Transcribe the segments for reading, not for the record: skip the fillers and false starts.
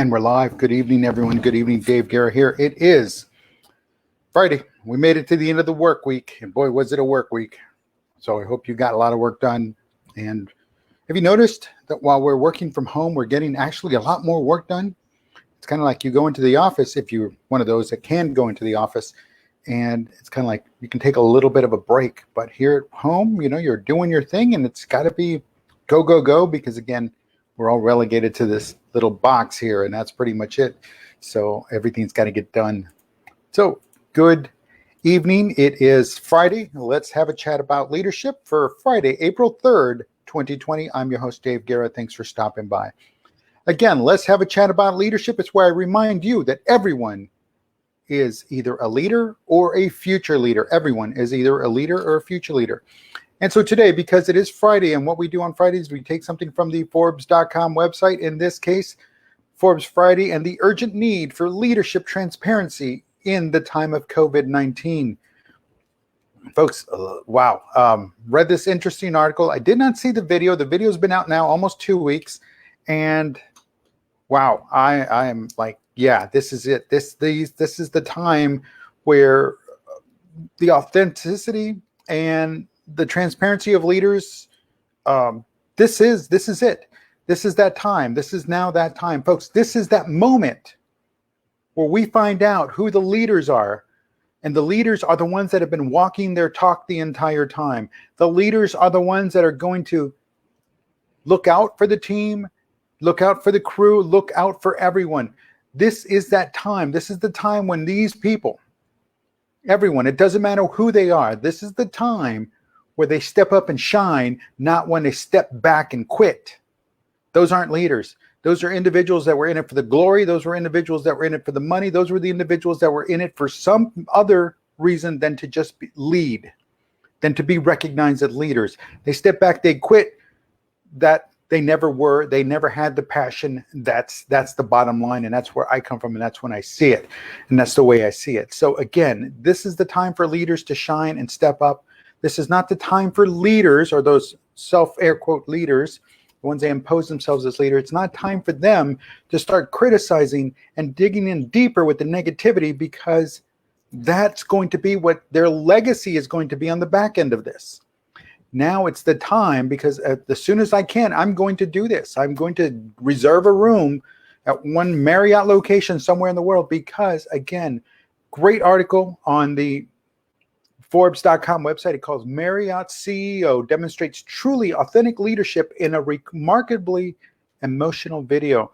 And we're live. Good evening, everyone. Good evening. Dave Guerra here. It is Friday. We made it to the end of the work week. And boy, was it a work week. So I hope you got a lot of work done. And have you noticed that while we're working from home, we're getting actually a lot more work done? It's kind of like you go into the office, if you're one of those that can go into the office, and it's kind of like you can take a little bit of a break. But here at home, you're doing your thing, and it's got to be go, go, go, because again, we're all relegated to this little box here, and that's pretty much it. So everything's got to get done. So good evening. It is Friday. Let's have a chat about leadership for Friday, April 3rd, 2020. I'm your host, Dave Guerra. Thanks for stopping by. Again, let's have a chat about leadership. It's where I remind you that everyone is either a leader or a future leader. Everyone is either a leader or a future leader. And so today, because it is Friday, and what we do on Fridays, we take something from the Forbes.com website, in this case, Forbes Friday, and the urgent need for leadership transparency in the time of COVID-19. Folks, wow. Read this interesting article. I did not see the video. The video's been out now almost 2 weeks. And wow, I am like, yeah, this is it. This is the time where the authenticity and the transparency of leaders, this is it. This is that time. This is now that time, folks. This is that moment where we find out who the leaders are. And the leaders are the ones that have been walking their talk the entire time. The leaders are the ones that are going to look out for the team, look out for the crew, look out for everyone. This is that time. This is the time when these people, everyone, it doesn't matter who they are, this is the time where they step up and shine, not when they step back and quit. Those aren't leaders. Those are individuals that were in it for the glory. Those were individuals that were in it for the money. Those were the individuals that were in it for some other reason than to just lead, than to be recognized as leaders. They step back, they quit. That they never were. They never had the passion. That's the bottom line, and that's where I come from, and that's when I see it, and that's the way I see it. So again, this is the time for leaders to shine and step up. This is not the time for leaders, or those self-air quote leaders, the ones that impose themselves as leaders. It's not time for them to start criticizing and digging in deeper with the negativity, because that's going to be what their legacy is going to be on the back end of this. Now it's the time, because as soon as I can, I'm going to do this. I'm going to reserve a room at one Marriott location somewhere in the world, because again, great article on the Forbes.com website. It calls Marriott CEO demonstrates truly authentic leadership in a remarkably emotional video.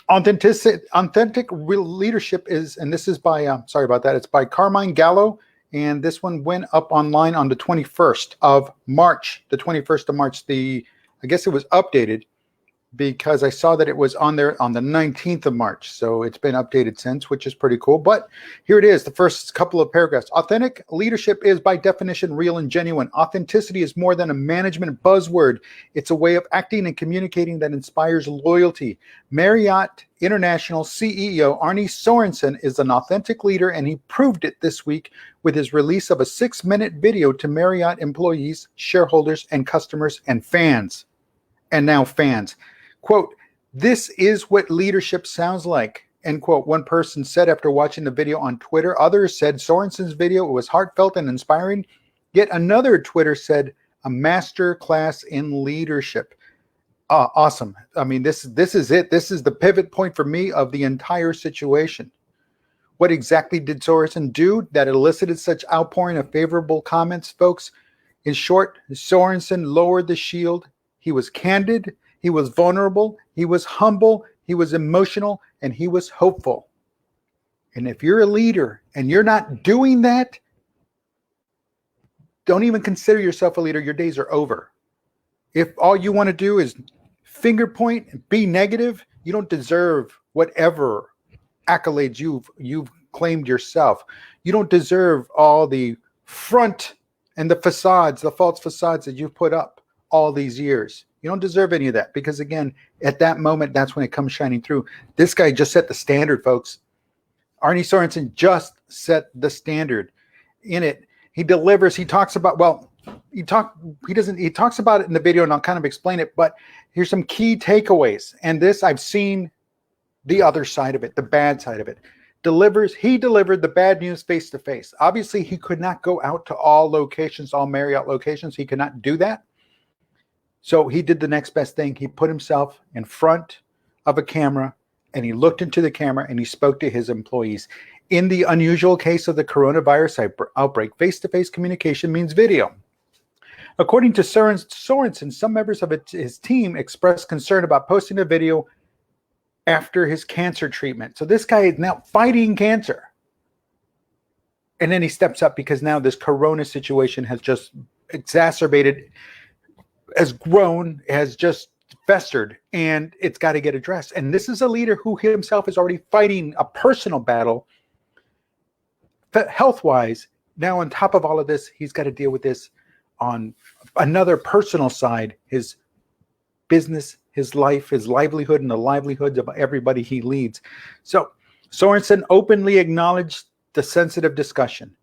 Authentic real leadership is, and this is by, sorry about that, it's by Carmine Gallo. And this one went up online on the 21st of March. The 21st of March, I guess it was updated, because I saw that it was on there on the 19th of March. So it's been updated since, which is pretty cool. But here it is, the first couple of paragraphs. Authentic leadership is by definition real and genuine. Authenticity is more than a management buzzword. It's a way of acting and communicating that inspires loyalty. Marriott International CEO Arne Sorenson is an authentic leader, and he proved it this week with his release of a 6-minute video to Marriott employees, shareholders, and customers, and fans. And now fans. Quote, "This is what leadership sounds like," end quote. One person said after watching the video on Twitter. Others said Sorenson's video was heartfelt and inspiring. Yet another Twitter said, "A master class in leadership." Awesome. I mean, this is it. This is the pivot point for me of the entire situation. What exactly did Sorenson do that elicited such outpouring of favorable comments, folks? In short, Sorenson lowered the shield. He was candid. He was vulnerable, he was humble, he was emotional, and he was hopeful. And if you're a leader and you're not doing that, don't even consider yourself a leader. Your days are over. If all you want to do is finger point and be negative, you don't deserve whatever accolades you've claimed yourself. You don't deserve all the front and the facades, the false facades that you've put up all these years. You don't deserve any of that, because again, at that moment, that's when it comes shining through. This guy just set the standard, folks. Arne Sorenson just set the standard. In it, he delivers. He talks about, well, he talks about it in the video, and I'll kind of explain it, but here's some key takeaways. And this I've seen the other side of it, the bad side of it. He delivered the bad news face to face. Obviously, he could not go out to all locations, all Marriott locations. He could not do that. So he did the next best thing. He put himself in front of a camera and he looked into the camera and he spoke to his employees. In the unusual case of the coronavirus outbreak, face-to-face communication means video. According to Sorenson, some members of his team expressed concern about posting a video after his cancer treatment. So this guy is now fighting cancer. And then he steps up because now this corona situation has just exacerbated, has grown, has just festered, and it's got to get addressed. And this is a leader who himself is already fighting a personal battle health-wise. Now on top of all of this, he's got to deal with this on another personal side, his business, his life, his livelihood, and the livelihoods of everybody he leads. So Sorenson openly acknowledged the sensitive discussion.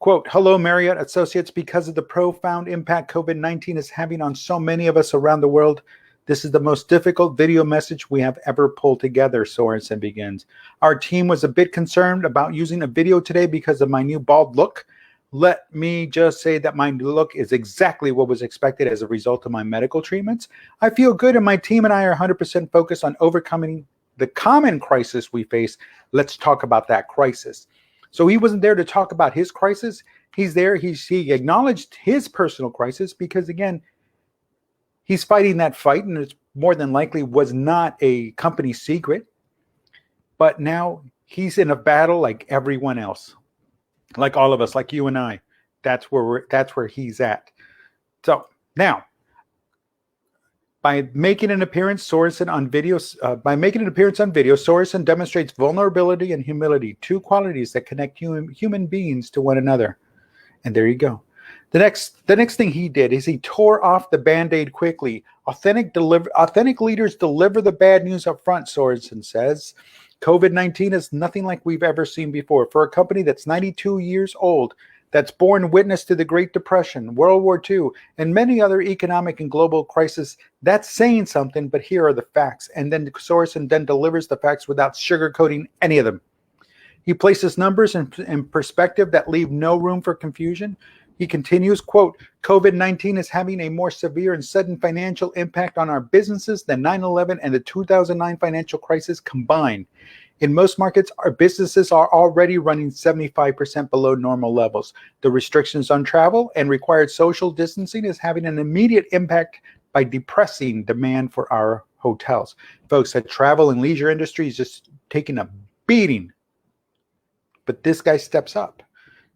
Quote, "Hello, Marriott Associates. Because of the profound impact COVID-19 is having on so many of us around the world, this is the most difficult video message we have ever pulled together," Sorenson begins. "Our team was a bit concerned about using a video today because of my new bald look. Let me just say that my look is exactly what was expected as a result of my medical treatments. I feel good, and my team and I are 100% focused on overcoming the common crisis we face. Let's talk about that crisis." So he wasn't there to talk about his crisis. He's there. He acknowledged his personal crisis because, again, he's fighting that fight, and it more than likely was not a company secret. But now he's in a battle like everyone else. Like all of us, like you and I. That's where he's at. So now, by making an appearance on video, Sorenson demonstrates vulnerability and humility, two qualities that connect human beings to one another. And there you go. The next thing he did is he tore off the Band-Aid quickly. Authentic leaders deliver the bad news up front, Sorenson says. COVID-19 is nothing like we've ever seen before. For a company that's 92 years old, that's borne witness to the Great Depression, World War II, and many other economic and global crises, that's saying something, but here are the facts. And then Sorenson then delivers the facts without sugarcoating any of them. He places numbers in perspective that leave no room for confusion. He continues, quote, "COVID-19 is having a more severe and sudden financial impact on our businesses than 9/11 and the 2009 financial crisis combined. In most markets, our businesses are already running 75% below normal levels. The restrictions on travel and required social distancing is having an immediate impact by depressing demand for our hotels." Folks, the travel and leisure industry is just taking a beating. But this guy steps up.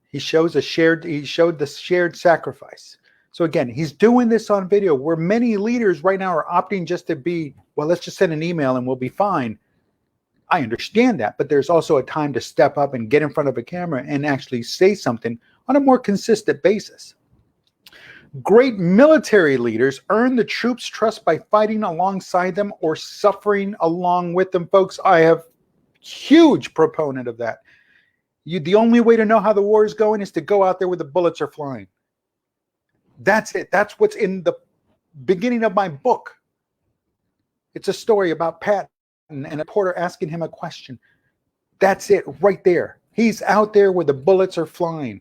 He showed the shared sacrifice. So again, he's doing this on video where many leaders right now are opting just to be, well, let's just send an email and we'll be fine. I understand that, but there's also a time to step up and get in front of a camera and actually say something on a more consistent basis. Great military leaders earn the troops' trust by fighting alongside them or suffering along with them. Folks, I have huge proponent of that. The only way to know how the war is going is to go out there where the bullets are flying. That's it. That's what's in the beginning of my book. It's a story about Pat and a reporter asking him a question. That's it right there. He's out there where the bullets are flying.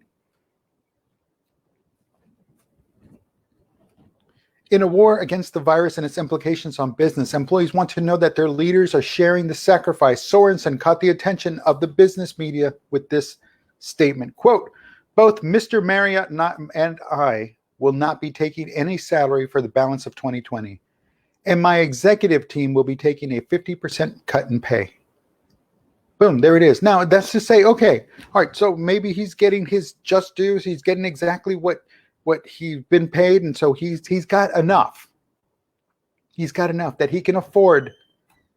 In a war against the virus and its implications on business, employees want to know that their leaders are sharing the sacrifice. Sorenson caught the attention of the business media with this statement. Quote, "Both Mr. Marriott and I will not be taking any salary for the balance of 2020. And my executive team will be taking a 50% cut in pay." Boom, there it is. Now, that's to say, okay, all right, so maybe he's getting his just dues. He's getting exactly what he's been paid, and so he's got enough. He's got enough that he can afford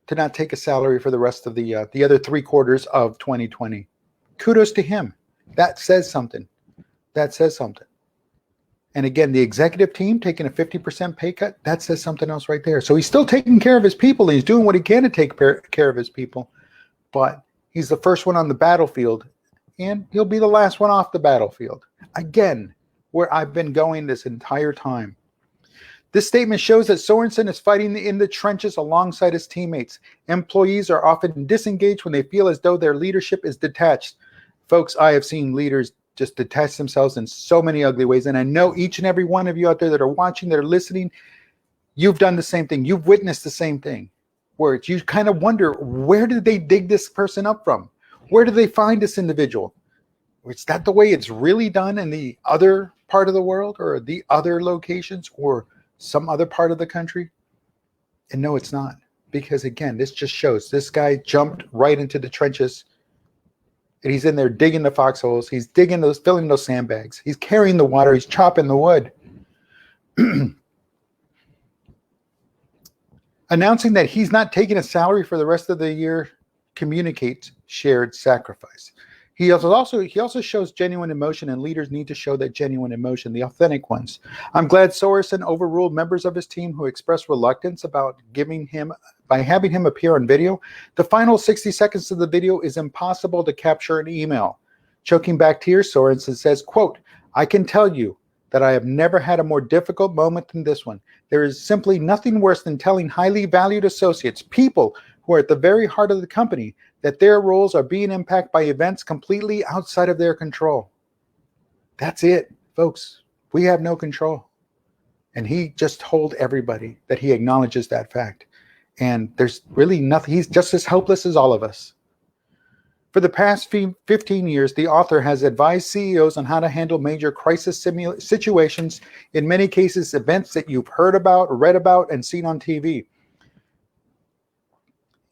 to not take a salary for the rest of the other 3 quarters of 2020. Kudos to him. That says something. That says something. And again, the executive team taking a 50% pay cut, that says something else right there. So he's still taking care of his people. And he's doing what he can to take care of his people. But he's the first one on the battlefield, and he'll be the last one off the battlefield. Again, where I've been going this entire time. This statement shows that Sorenson is fighting in the trenches alongside his teammates. Employees are often disengaged when they feel as though their leadership is detached. Folks, I have seen leaders just detach themselves in so many ugly ways. And I know each and every one of you out there that are watching, that are listening, you've done the same thing. You've witnessed the same thing. Where you kind of wonder, where did they dig this person up from? Where did they find this individual? Is that the way it's really done in the other part of the world, or the other locations, or some other part of the country? And no, it's not. Because again, this just shows this guy jumped right into the trenches, and he's in there digging the foxholes. He's digging those, filling those sandbags. He's carrying the water. He's chopping the wood. Announcing that he's not taking a salary for the rest of the year communicates shared sacrifice. He also shows genuine emotion, and leaders need to show that genuine emotion, the authentic ones. I'm glad Sorenson overruled members of his team who expressed reluctance about by having him appear on video. The final 60 seconds of the video is impossible to capture in email. Choking back tears, Sorenson says, quote, "I can tell you that I have never had a more difficult moment than this one. There is simply nothing worse than telling highly valued associates, people who are at the very heart of the company, that their roles are being impacted by events completely outside of their control." That's it, folks. We have no control. And he just told everybody that he acknowledges that fact. And there's really nothing. He's just as helpless as all of us. For the past 15 years, the author has advised CEOs on how to handle major crisis situations, in many cases, events that you've heard about, read about, and seen on TV.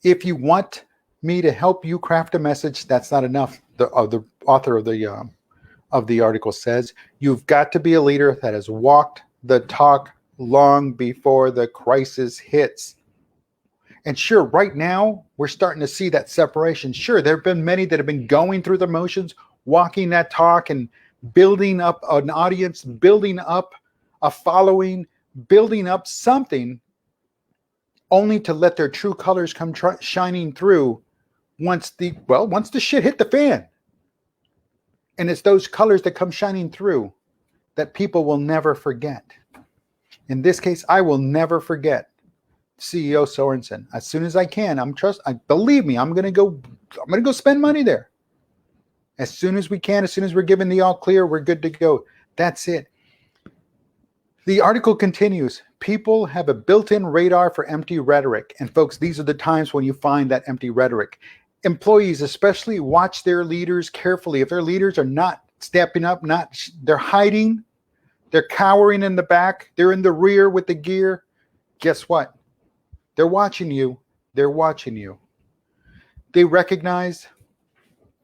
If you want me to help you craft a message, that's not enough. The author of the article says, you've got to be a leader that has walked the talk long before the crisis hits. And sure, right now, we're starting to see that separation. Sure, there have been many that have been going through the motions, walking that talk and building up an audience, building up a following, building up something, only to let their true colors come shining through once the shit hit the fan. And it's those colors that come shining through that people will never forget. In this case, I will never forget CEO Sorenson. As soon as I can, believe me, I'm gonna go spend money there. As soon as we can, as soon as we're given the all clear, we're good to go. That's it. The article continues. People have a built-in radar for empty rhetoric. And folks, these are the times when you find that empty rhetoric. Employees especially watch their leaders carefully. If their leaders are not stepping up, they're hiding, they're cowering in the back, they're in the rear with the gear, guess what? They're watching you. They're watching you. They recognize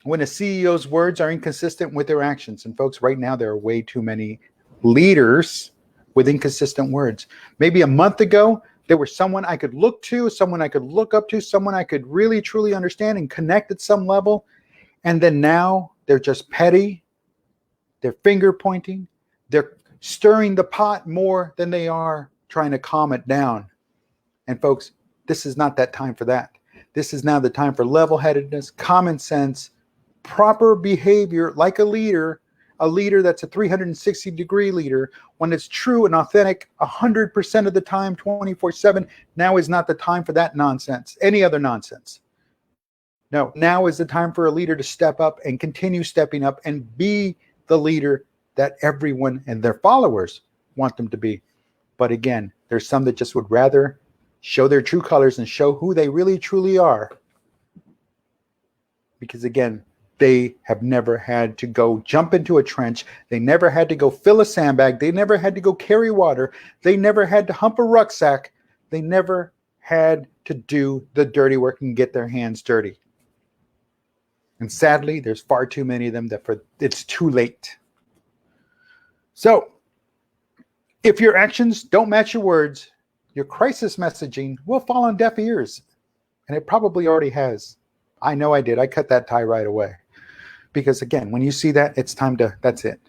when a CEO's words are inconsistent with their actions. And folks, right now, there are way too many leaders with inconsistent words. Maybe a month ago, there was someone I could look to, someone I could look up to, someone I could really, truly understand and connect at some level. And then now they're just petty. They're finger pointing. They're stirring the pot more than they are trying to calm it down. And folks, this is not that time for that. This is now the time for level-headedness, common sense, proper behavior like a leader that's a 360-degree leader, when it's true and authentic 100% of the time, 24/7. Now is not the time for that nonsense, any other nonsense. No, now is the time for a leader to step up and continue stepping up and be the leader that everyone and their followers want them to be. But again, there's some that just would rather show their true colors and show who they really truly are. Because again, they have never had to go jump into a trench. They never had to go fill a sandbag. They never had to go carry water. They never had to hump a rucksack. They never had to do the dirty work and get their hands dirty. And sadly, there's far too many of them that it's too late. So, if your actions don't match your words, your crisis messaging will fall on deaf ears. And it probably already has. I know I did. I cut that tie right away. Because again, when you see that, it's time to, that's it.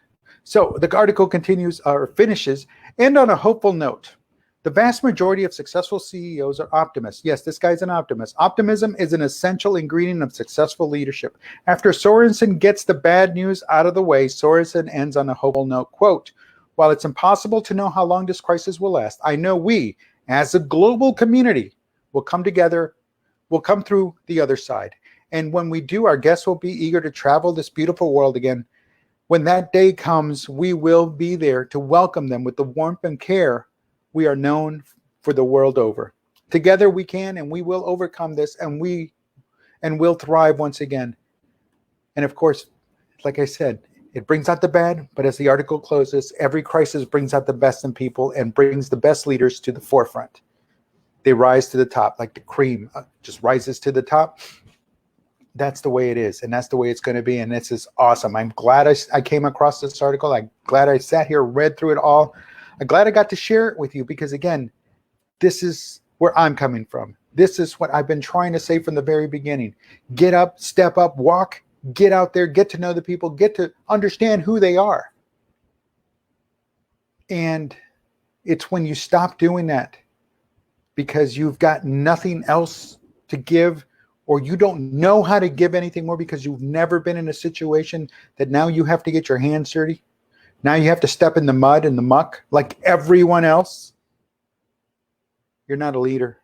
So the article continues or finishes, and on a hopeful note. The vast majority of successful CEOs are optimists. Yes, this guy's an optimist. Optimism is an essential ingredient of successful leadership. After Sorenson gets the bad news out of the way, Sorenson ends on a hopeful note. Quote, While it's impossible to know how long this crisis will last, I know we, as a global community, will come together, will come through the other side. And when we do, our guests will be eager to travel this beautiful world again. When that day comes, we will be there to welcome them with the warmth and care we are known for the world over. Together we can and we will overcome this, and we'll thrive once again. And of course, like I said, it brings out the bad, but as the article closes, every crisis brings out the best in people and brings the best leaders to the forefront. They rise to the top, like the cream just rises to the top. That's the way it is, and that's the way it's going to be, and this is awesome. I'm glad I came across this article. I'm glad I sat here, read through it all. I'm glad I got to share it with you because, again, this is where I'm coming from. This is what I've been trying to say from the very beginning. Get up, step up, walk, get out there, get to know the people, get to understand who they are. And it's when you stop doing that because you've got nothing else to give, or you don't know how to give anything more because you've never been in a situation that now you have to get your hands dirty. Now you have to step in the mud and the muck like everyone else. You're not a leader.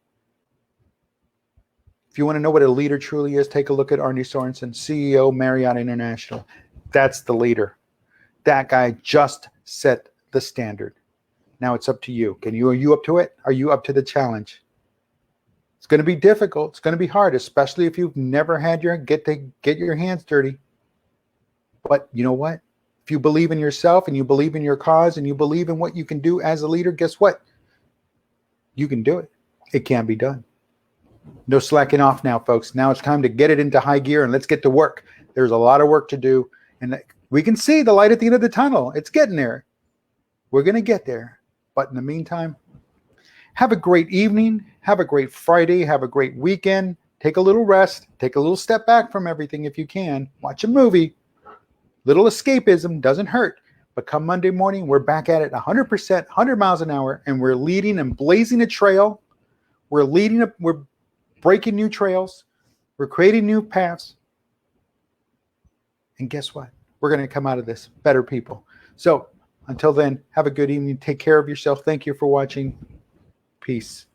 If you want to know what a leader truly is, take a look at Arne Sorenson, CEO, Marriott International. That's the leader. That guy just set the standard. Now it's up to you. Are you up to it? Are you up to the challenge? It's going to be difficult. It's going to be hard, especially if you've never had get your hands dirty. But you know what? If you believe in yourself and you believe in your cause and you believe in what you can do as a leader, guess what? You can do it. It can be done. No slacking off now, folks. Now it's time to get it into high gear and let's get to work. There's a lot of work to do, and we can see the light at the end of the tunnel. It's getting there. We're going to get there. But in the meantime, have a great evening. Have a great Friday. Have a great weekend. Take a little rest. Take a little step back from everything if you can. Watch a movie. Little escapism doesn't hurt. But come Monday morning, we're back at it 100%, 100 miles an hour, and we're leading and blazing a trail. We're breaking new trails. We're creating new paths. And guess what? We're going to come out of this better people. So until then, have a good evening. Take care of yourself. Thank you for watching. Peace.